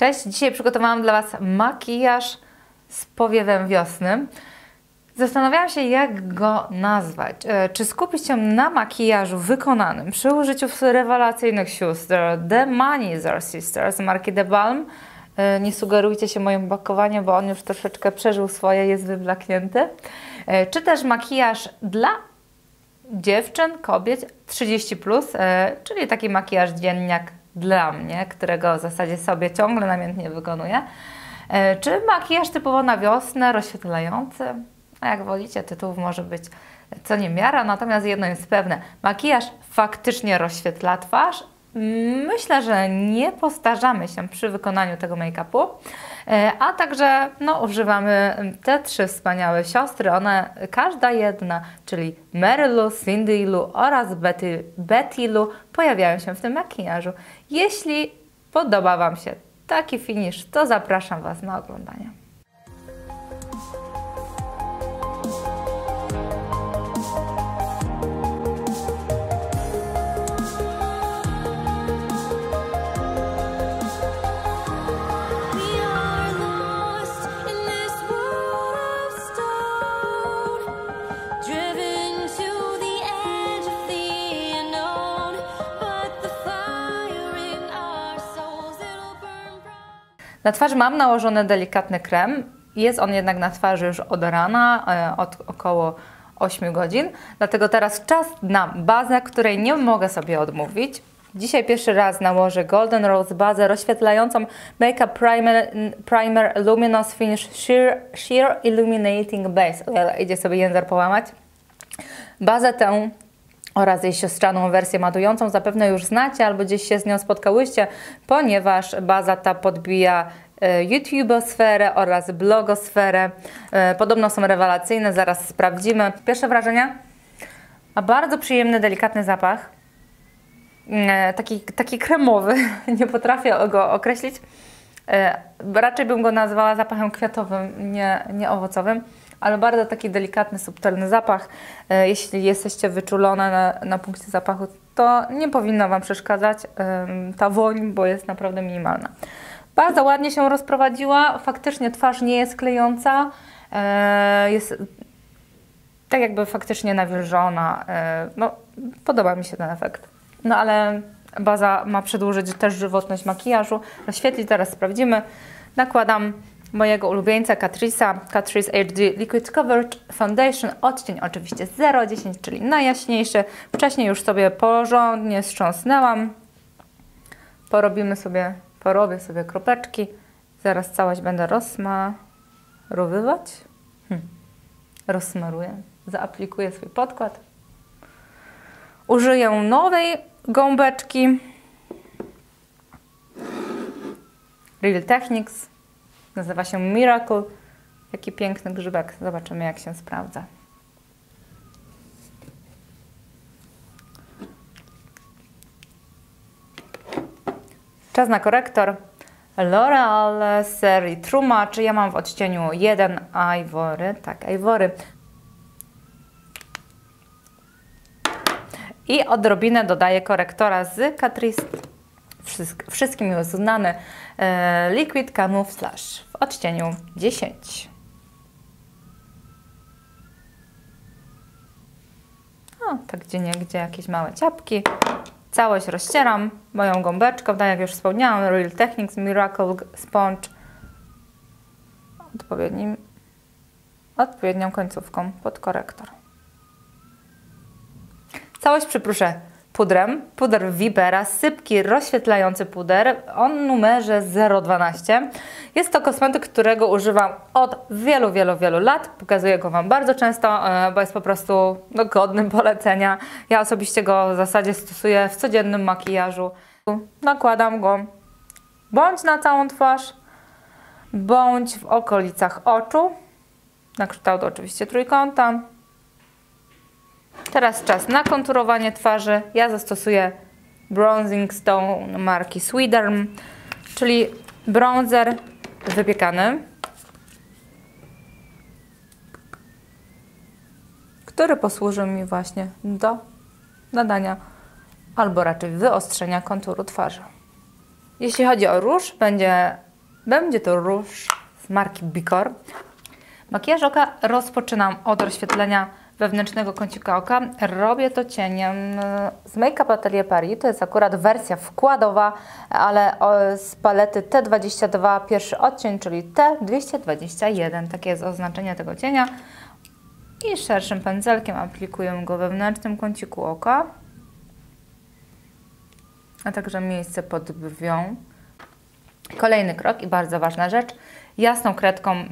Cześć, dzisiaj przygotowałam dla Was makijaż z powiewem wiosny. Zastanawiałam się, jak go nazwać. Czy skupić się na makijażu wykonanym przy użyciu rewelacyjnych sióstr The Manizer Sisters z marki The Balm. Nie sugerujcie się moim pakowaniem, bo on już troszeczkę przeżył swoje, jest wyblaknięty. Czy też makijaż dla dziewczyn, kobiet 30+, czyli taki makijaż dzienniak dla mnie, którego w zasadzie sobie ciągle namiętnie wykonuję. Czy makijaż typowo na wiosnę, rozświetlający? A jak wolicie, tytułów może być co niemiara, natomiast jedno jest pewne. Makijaż faktycznie rozświetla twarz. Myślę, że nie postarzamy się przy wykonaniu tego make-upu, a także używamy te trzy wspaniałe siostry. One, każda jedna, czyli Mary Lou, Cindy Lou oraz Betty Lou, pojawiają się w tym makijażu. Jeśli podoba Wam się taki finish, to zapraszam Was na oglądanie. Na twarzy mam nałożony delikatny krem. Jest on jednak na twarzy już od rana, od około 8 godzin. Dlatego teraz czas na bazę, której nie mogę sobie odmówić. Dzisiaj pierwszy raz nałożę Golden Rose bazę rozświetlającą Makeup Primer Luminous Finish Sheer Illuminating Base. Idzie sobie język połamać. Bazę tę oraz jej siostrzaną wersję matującą zapewne już znacie albo gdzieś się z nią spotkałyście, ponieważ baza ta podbija YouTubosferę oraz blogosferę. Podobno są rewelacyjne, zaraz sprawdzimy. Pierwsze wrażenia? Ma bardzo przyjemny, delikatny zapach. Taki kremowy, nie potrafię go określić. Raczej bym go nazwała zapachem kwiatowym, nie owocowym, ale bardzo taki delikatny, subtelny zapach. Jeśli jesteście wyczulone na punkcie zapachu, to nie powinno Wam przeszkadzać ta woń, bo jest naprawdę minimalna. Bardzo ładnie się rozprowadziła, faktycznie twarz nie jest klejąca, jest tak jakby faktycznie nawilżona. Podoba mi się ten efekt. No ale baza ma przedłużyć też żywotność makijażu. Rozświetlić teraz sprawdzimy. Nakładam mojego ulubieńca Catrice HD Liquid Coverage Foundation, odcień oczywiście 010, czyli najjaśniejszy. Wcześniej już sobie porządnie strząsnęłam. Porobię sobie kropeczki. Zaraz całość będę rozsmarowywać. Rozsmaruję. Zaaplikuję swój podkład. Użyję nowej gąbeczki Real Techniques. Nazywa się Miracle. Jaki piękny grzybek. Zobaczymy, jak się sprawdza. Czas na korektor. L'Oreal serii True Match. Ja mam w odcieniu 1 Ivory. Tak, Ivory. I odrobinę dodaję korektora z Catrice. Wszystkim już znany Liquid Camouflage w odcieniu 10. Tak gdzieniegdzie jakieś małe ciapki. Całość rozcieram moją gąbeczką, tak jak już wspomniałam, Real Techniques Miracle Sponge odpowiednią końcówką pod korektor. Całość przypruszę pudrem. Puder Vipera, sypki rozświetlający puder o numerze 012. Jest to kosmetyk, którego używam od wielu lat. Pokazuję go Wam bardzo często, bo jest po prostu godnym polecenia. Ja osobiście go w zasadzie stosuję w codziennym makijażu. Nakładam go bądź na całą twarz, bądź w okolicach oczu. Na kształt oczywiście trójkąta. Teraz czas na konturowanie twarzy. Ja zastosuję Bronzing Stone marki Sweederm, czyli bronzer wypiekany, który posłuży mi właśnie do nadania albo raczej wyostrzenia konturu twarzy. Jeśli chodzi o róż, będzie Będzie to róż z marki Bicor. Makijaż oka rozpoczynam od rozświetlenia wewnętrznego kącika oka. Robię to cieniem z Make Up Atelier Paris. To jest akurat wersja wkładowa, ale z palety T22, pierwszy odcień, czyli T221. Takie jest oznaczenie tego cienia. I szerszym pędzelkiem aplikuję go we wewnętrznym kąciku oka, a także miejsce pod brwią. Kolejny krok i bardzo ważna rzecz. Jasną kredką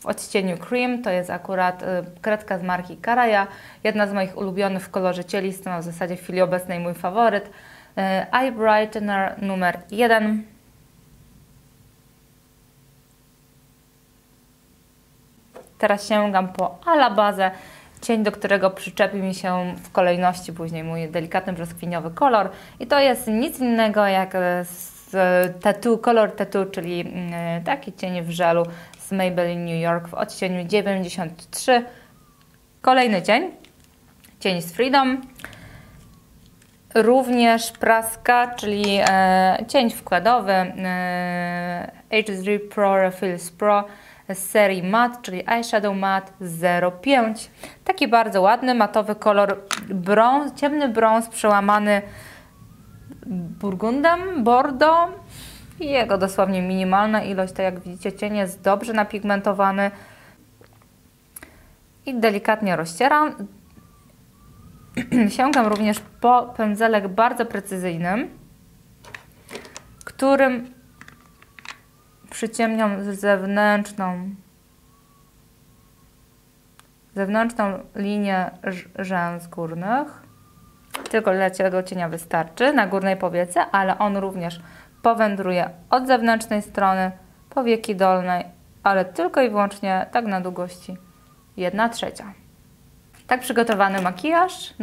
w odcieniu Cream, to jest akurat kredka z marki Karaja, jedna z moich ulubionych w kolorze cielistym, a w zasadzie w chwili obecnej mój faworyt. Eye Brightener numer 1. Teraz sięgam po Alabazę, cień, do którego przyczepi mi się w kolejności później mój delikatny brzoskwiniowy kolor. I to jest nic innego jak Color Tattoo, czyli taki cień w żelu z Maybelline New York w odcieniu 93. Kolejny cień, cień z Freedom. Również praska, czyli cień wkładowy H3 Pro Refills Pro z serii Matte, czyli Eyeshadow Matte 05. Taki bardzo ładny, matowy kolor brąz, ciemny brąz przełamany burgundem, bordeaux i jego dosłownie minimalna ilość. Tak jak widzicie, cień jest dobrze napigmentowany i delikatnie rozcieram. Sięgam również po pędzelek bardzo precyzyjnym, którym przyciemniam zewnętrzną linię rzęs górnych. Tylko dla tego cienia wystarczy na górnej powiece, ale on również powędruje od zewnętrznej strony powieki dolnej, ale tylko i wyłącznie tak na długości 1/3. Tak przygotowany makijaż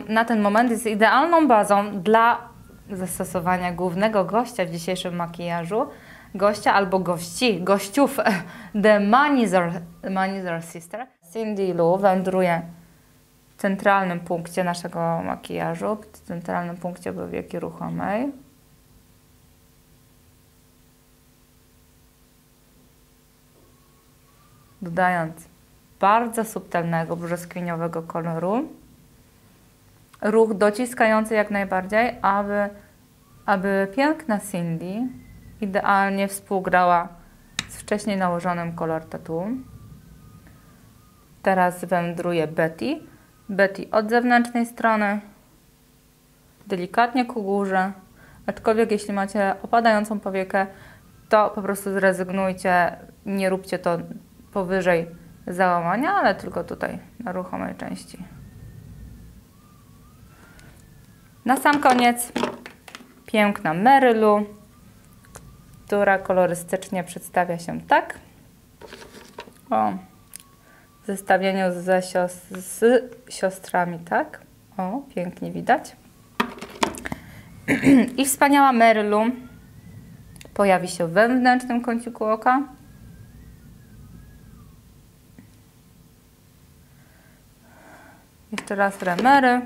na ten moment jest idealną bazą dla zastosowania głównego gościa w dzisiejszym makijażu. Gościa albo gościów The Manisser Sister. Cindy Lou wędruje w centralnym punkcie naszego makijażu, w centralnym punkcie powieki ruchomej. Dodając bardzo subtelnego, brzoskwiniowego koloru. Ruch dociskający jak najbardziej, aby piękna Cindy idealnie współgrała z wcześniej nałożonym Color Tattoo. Teraz wędruje Betty. Betty od zewnętrznej strony, delikatnie ku górze, aczkolwiek jeśli macie opadającą powiekę, to po prostu zrezygnujcie, nie róbcie to powyżej załamania, ale tylko tutaj na ruchomej części. Na sam koniec piękna Mary Lou, która kolorystycznie przedstawia się tak. O, w zestawieniu z siostrami, tak. O, pięknie widać. I wspaniała Mary Lou pojawi się w wewnętrznym kąciku oka. Jeszcze raz Mary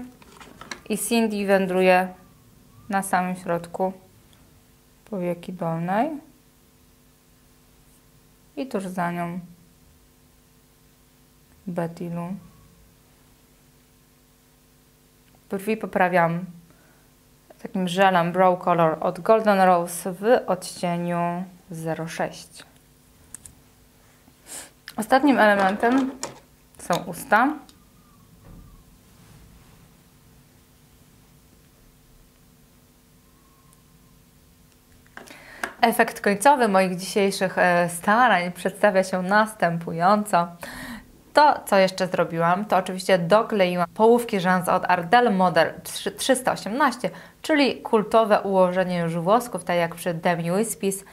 i Cindy wędruje na samym środku powieki dolnej i tuż za nią Betty Lou. Brwi poprawiam takim żelem Brow Color od Golden Rose w odcieniu 06. Ostatnim elementem są usta. Efekt końcowy moich dzisiejszych starań przedstawia się następująco. To, co jeszcze zrobiłam, to oczywiście dokleiłam połówki rzęs od Ardell Model 318, czyli kultowe ułożenie już włosków, tak jak przy Demi Wispies.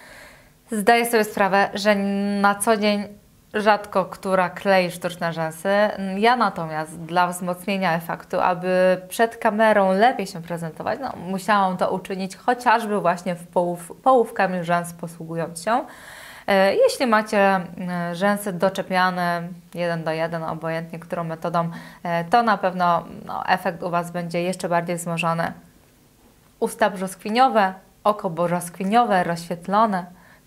Zdaję sobie sprawę, że na co dzień rzadko która klei sztuczne rzęsy. Ja natomiast dla wzmocnienia efektu, aby przed kamerą lepiej się prezentować, musiałam to uczynić chociażby właśnie połówkami rzęs posługując się. Jeśli macie rzęsy doczepiane 1:1, obojętnie którą metodą, to na pewno efekt u Was będzie jeszcze bardziej wzmożony. Usta brzoskwiniowe, oko brzoskwiniowe, rozświetlone,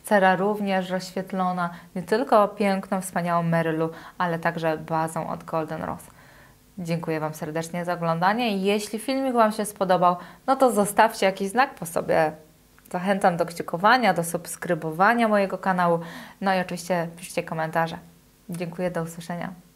Cera również rozświetlona, nie tylko piękną, wspaniałą Mary-Lou, ale także bazą od Golden Rose. Dziękuję Wam serdecznie za oglądanie i jeśli filmik Wam się spodobał, no to zostawcie jakiś znak po sobie. Zachęcam do kciukowania, do subskrybowania mojego kanału, no i oczywiście piszcie komentarze. Dziękuję, do usłyszenia.